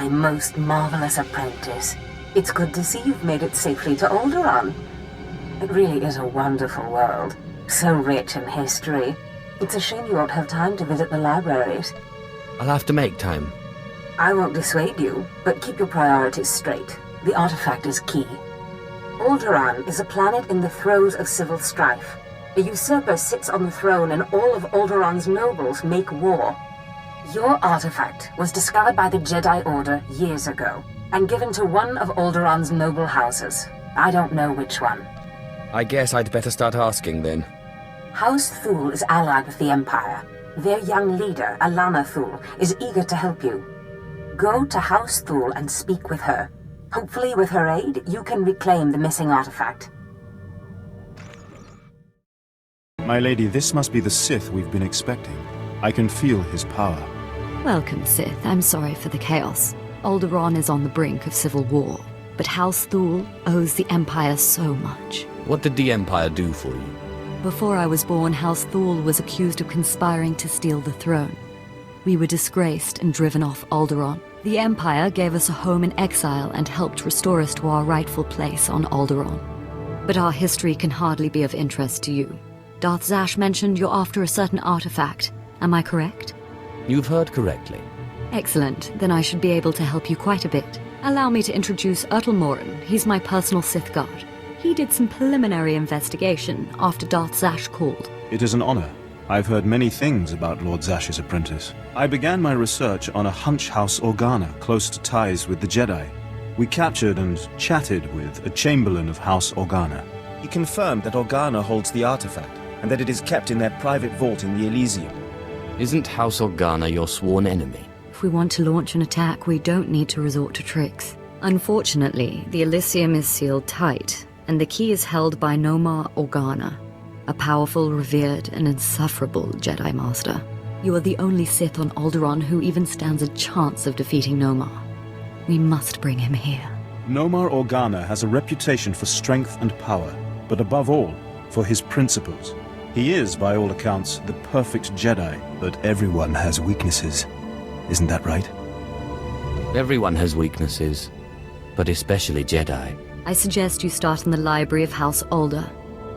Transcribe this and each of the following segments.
my most marvelous apprentice. It's good to see you've made it safely to Alderaan. It really is a wonderful world, so rich in history. It's a shame you won't have time to visit the libraries. I'll have to make time. I won't dissuade you, but keep your priorities straight. The artifact is key. Alderaan is a planet in the throes of civil strife. A usurper sits on the throne and all of Alderaan's nobles make war. Your artifact was discovered by the Jedi Order years ago, and given to one of Alderaan's noble houses. I don't know which one. I guess I'd better start asking then. House Thul is allied with the Empire. Their young leader, Alana Thul, is eager to help you. Go to House Thul and speak with her. Hopefully, with her aid, you can reclaim the missing artifact. My lady, this must be the Sith we've been expecting. I can feel his power. Welcome, Sith. I'm sorry for the chaos. Alderaan is on the brink of civil war, but House Thul owes the Empire so much. What did the Empire do for you? Before I was born, House Thul was accused of conspiring to steal the throne. We were disgraced and driven off Alderaan. The Empire gave us a home in exile and helped restore us to our rightful place on Alderaan. But our history can hardly be of interest to you. Darth Zash mentioned you're after a certain artifact. Am I correct? You've heard correctly. Excellent. Then I should be able to help you quite a bit. Allow me to introduce Morin. He's my personal Sith guard. He did some preliminary investigation after Darth Zash called. It is an honor. I've heard many things about Lord Zash's apprentice. I began my research on a hunch House Organa close to ties with the Jedi. We captured and chatted with a Chamberlain of House Organa. He confirmed that Organa holds the artifact, and that it is kept in their private vault in the Elysium. Isn't House Organa your sworn enemy? If we want to launch an attack, we don't need to resort to tricks. Unfortunately, the Elysium is sealed tight, and the key is held by Nomar Organa, a powerful, revered, and insufferable Jedi Master. You are the only Sith on Alderaan who even stands a chance of defeating Nomar. We must bring him here. Nomar Organa has a reputation for strength and power, but above all, for his principles. He is, by all accounts, the perfect Jedi, but everyone has weaknesses. Isn't that right? Everyone has weaknesses, but especially Jedi. I suggest you start in the library of House Alder.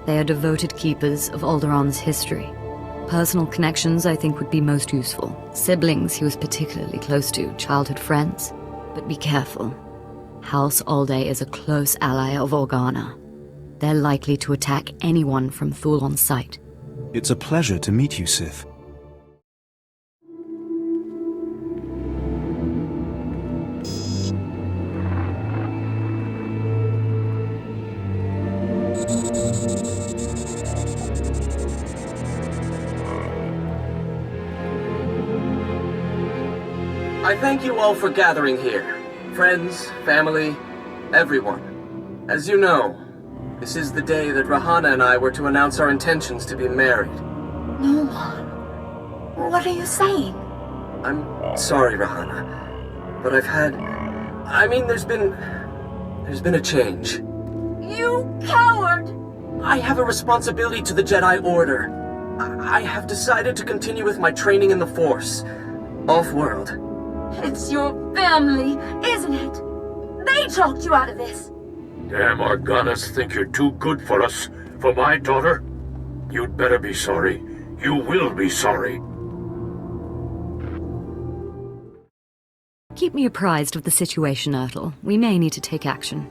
They are devoted keepers of Alderaan's history. Personal connections, I think, would be most useful. Siblings he was particularly close to, childhood friends. But be careful. House Alde is a close ally of Organa. They're likely to attack anyone from Thul on sight. It's a pleasure to meet you, Sith. I thank you all for gathering here. Friends, family, everyone. As you know, this is the day that Rahana and I were to announce our intentions to be married. No. What are you saying? I'm sorry, Rahana, but there's been a change. You coward! I have a responsibility to the Jedi Order. I have decided to continue with my training in the Force, off-world. It's your family, isn't it? They talked you out of this. Damn Organas think you're too good for us, for my daughter. You'd better be sorry. You will be sorry. Keep me apprised of the situation, Ertl. We may need to take action.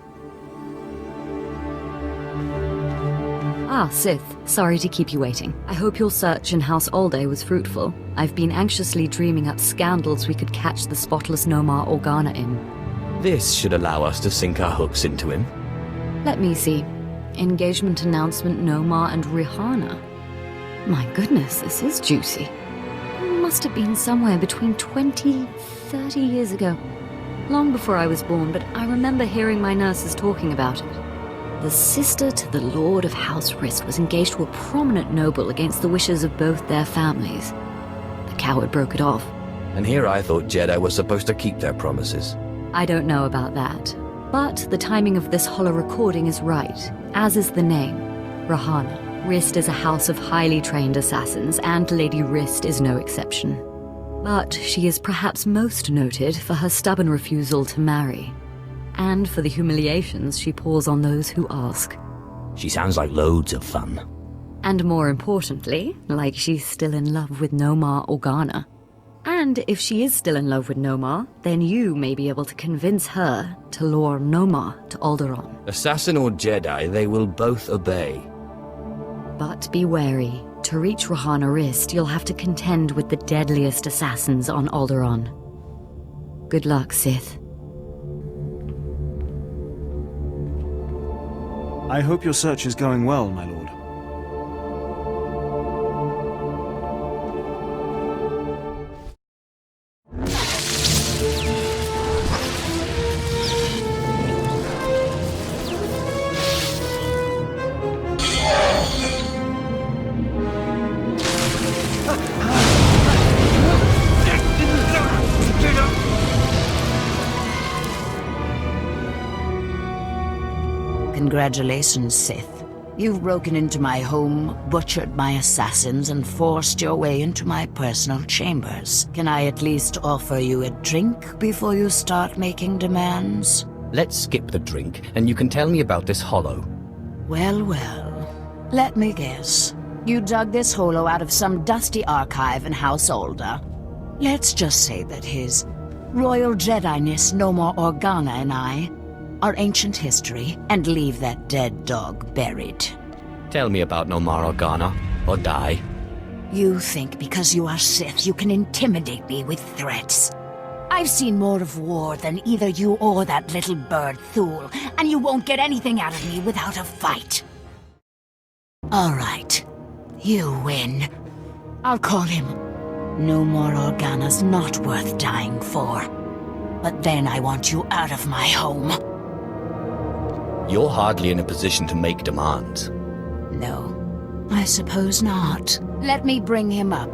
Ah, Sith. Sorry to keep you waiting. I hope your search in House Alde was fruitful. I've been anxiously dreaming up scandals we could catch the spotless Nomar Organa in. This should allow us to sink our hooks into him. Let me see. Engagement announcement, Nomar and Rihanna. My goodness, this is juicy. Must have been somewhere between 20, 30 years ago. Long before I was born, but I remember hearing my nurses talking about it. The sister to the Lord of House Rist was engaged to a prominent noble against the wishes of both their families. The coward broke it off. And here I thought Jedi were supposed to keep their promises. I don't know about that. But the timing of this holo recording is right, as is the name, Rahana. Rist is a house of highly trained assassins, and Lady Rist is no exception. But she is perhaps most noted for her stubborn refusal to marry, and for the humiliations she pours on those who ask. She sounds like loads of fun. And more importantly, like she's still in love with Nomar Organa. And if she is still in love with Nomar, then you may be able to convince her to lure Nomar to Alderaan. Assassin or Jedi, they will both obey. But be wary. To reach Rahana Rist, you'll have to contend with the deadliest assassins on Alderaan. Good luck, Sith. I hope your search is going well, my lord. Congratulations, Sith. You've broken into my home, butchered my assassins, and forced your way into my personal chambers. Can I at least offer you a drink before you start making demands? Let's skip the drink, and you can tell me about this hollow. Well, well. Let me guess. You dug this hollow out of some dusty archive in House Alder. Let's just say that His Royal Jedi-ness Nomar Organa and I are ancient history, and leave that dead dog buried. Tell me about Nomar Organa, or die. You think because you are Sith you can intimidate me with threats. I've seen more of war than either you or that little bird Thule, and you won't get anything out of me without a fight. All right, you win. I'll call him. Nomar Organa's not worth dying for. But then I want you out of my home. You're hardly in a position to make demands. No, I suppose not. Let me bring him up.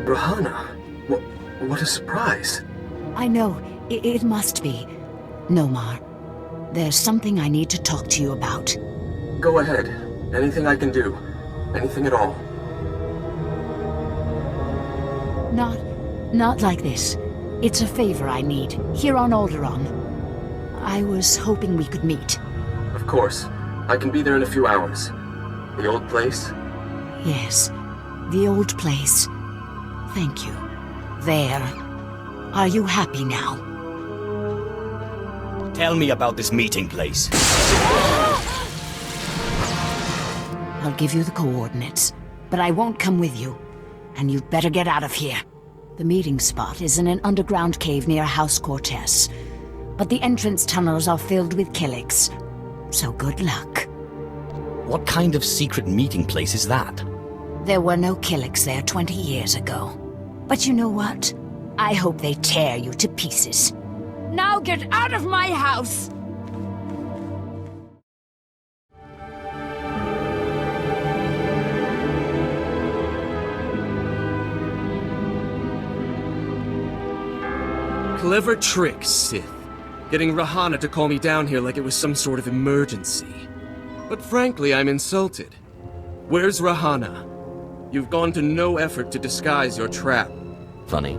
Rahana, what a surprise. I know, it must be. Nomar, there's something I need to talk to you about. Go ahead. Anything I can do. Anything at all. Not like this. It's a favor I need, here on Alderaan. I was hoping we could meet. Of course. I can be there in a few hours. The old place? Yes, the old place. Thank you. There. Are you happy now? Tell me about this meeting place. I'll give you the coordinates, but I won't come with you. And you'd better get out of here. The meeting spot is in an underground cave near House Cortez, but the entrance tunnels are filled with Killiks, so good luck. What kind of secret meeting place is that? There were no Killiks there 20 years ago. But you know what? I hope they tear you to pieces. Now get out of my house! Clever trick, Sith. Getting Rahana to call me down here like it was some sort of emergency. But frankly, I'm insulted. Where's Rahana? You've gone to no effort to disguise your trap. Funny.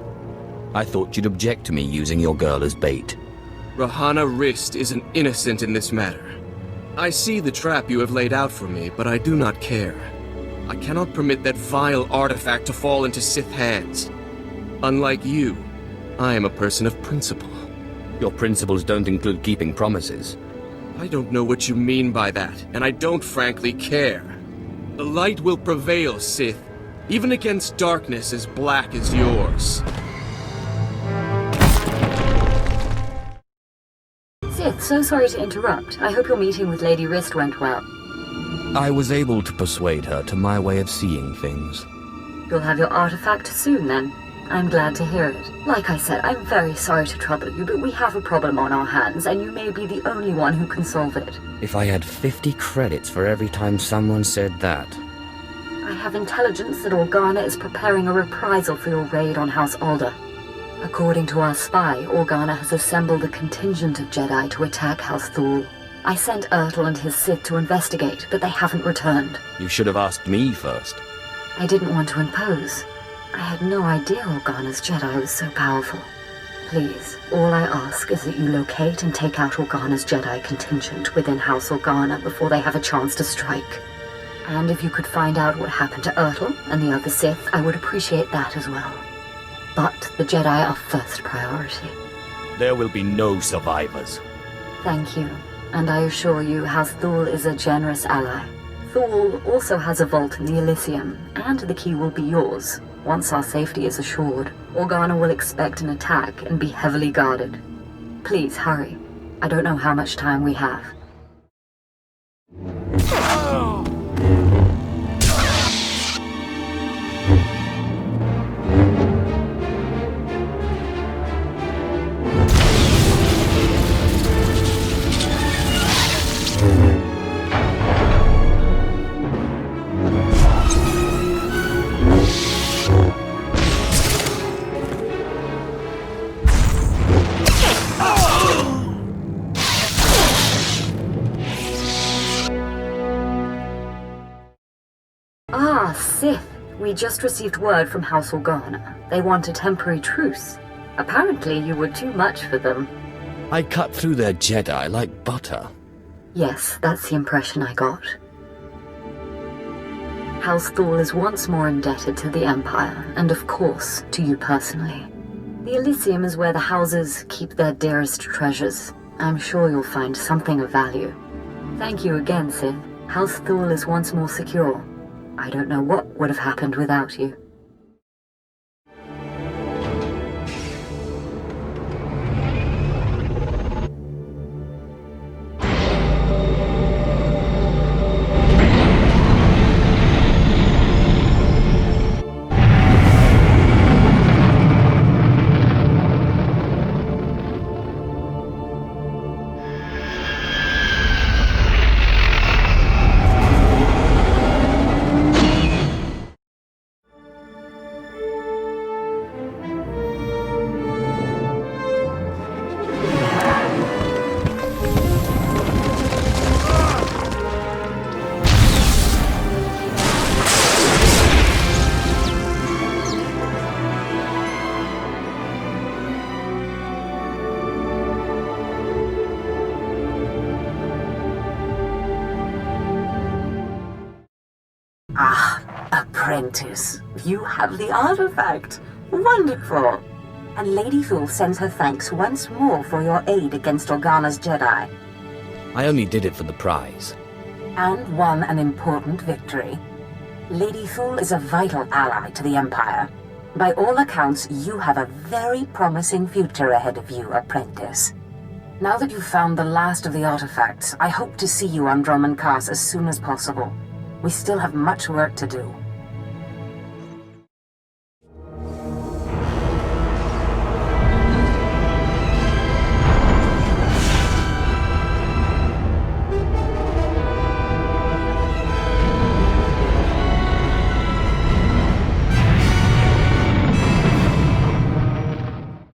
I thought you'd object to me using your girl as bait. Rahana Rist isn't innocent in this matter. I see the trap you have laid out for me, but I do not care. I cannot permit that vile artifact to fall into Sith hands. Unlike you, I am a person of principle. Your principles don't include keeping promises. I don't know what you mean by that, and I don't frankly care. The light will prevail, Sith, even against darkness as black as yours. Sith, so sorry to interrupt. I hope your meeting with Lady Rist went well. I was able to persuade her to my way of seeing things. You'll have your artifact soon, then. I'm glad to hear it. Like I said, I'm very sorry to trouble you, but we have a problem on our hands, and you may be the only one who can solve it. If I had 50 credits for every time someone said that. I have intelligence that Organa is preparing a reprisal for your raid on House Alder. According to our spy, Organa has assembled a contingent of Jedi to attack House Thule. I sent Ertl and his Sith to investigate, but they haven't returned. You should have asked me first. I didn't want to impose. I had no idea Organa's Jedi was so powerful. Please, all I ask is that you locate and take out Organa's Jedi contingent within House Organa before they have a chance to strike. And if you could find out what happened to Ertl and the other Sith, I would appreciate that as well. But the Jedi are first priority. There will be no survivors. Thank you, and I assure you House Thul is a generous ally. Thul also has a vault in the Elysium, and the key will be yours. Once our safety is assured, Organa will expect an attack and be heavily guarded. Please hurry. I don't know how much time we have. Sith, we just received word from House Organa. They want a temporary truce. Apparently you were too much for them. I cut through their Jedi like butter. Yes, that's the impression I got. House Thul is once more indebted to the Empire, and of course, to you personally. The Elysium is where the houses keep their dearest treasures. I'm sure you'll find something of value. Thank you again, Sith. House Thul is once more secure. I don't know what would have happened without you. Apprentice, you have the artifact. Wonderful. And Lady Thul sends her thanks once more for your aid against Organa's Jedi. I only did it for the prize. And won an important victory. Lady Thul is a vital ally to the Empire. By all accounts, you have a very promising future ahead of you, Apprentice. Now that you've found the last of the artifacts, I hope to see you on Dromund Kaas as soon as possible. We still have much work to do.